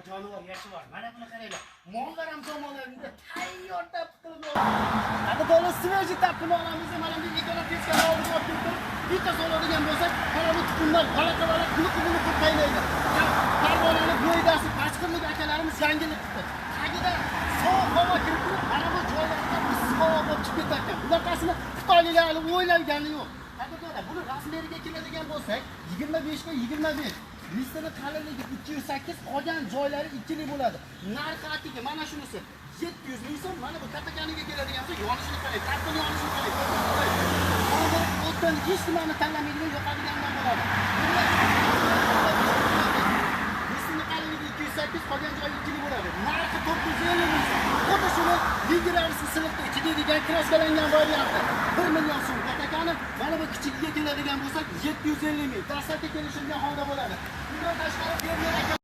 jonivor yashi bor. Mana buni qaranglar. Mollar ham zamonlarida tayyor qilib Hadi dolar sveji tapib olamiz. Mana bu ikkala peskani olib olib bitta soladigan bo'lsak, mana bu tuxumlar qala qulib qaynaydi. Parvonani bo'ydasi pachqirlik akalarimiz yangilik qildi. Tagida sovuq havo kirib turib, mana bu joylarda issiq havo bo'lib chiqib ketgan. Bunaqasini xitoyliklar o'ylagani yo'q. Hadi dolar, buni rasmlariga keladigan bo'lsak, 25 ga 25. Listini qalinligi 208, qolgan joylari 2 lik bo'ladi. Narxi atigi mana shunisi 700 ming so'm. Mana bu katakaniga keladigan bo'lsa, yonishini qarang, tartib yonishini qarang. Hozir o'tdan hech nimani tanlamaydigan yo'qadigandan bo'ladi. Listini qalinligi 208, qolgan joyi 2 lik bo'ladi. Narxi 450 ming so'm. Xuddi shuni Vigirarisi silibda ichiga degan kraskalangan varianti 1 million so'm. Katakani mana bu kichigiga keladigan bo'lsak 750 ming. Dastlabki kelishilgan holda bo'ladi. Bundan tashqari fermer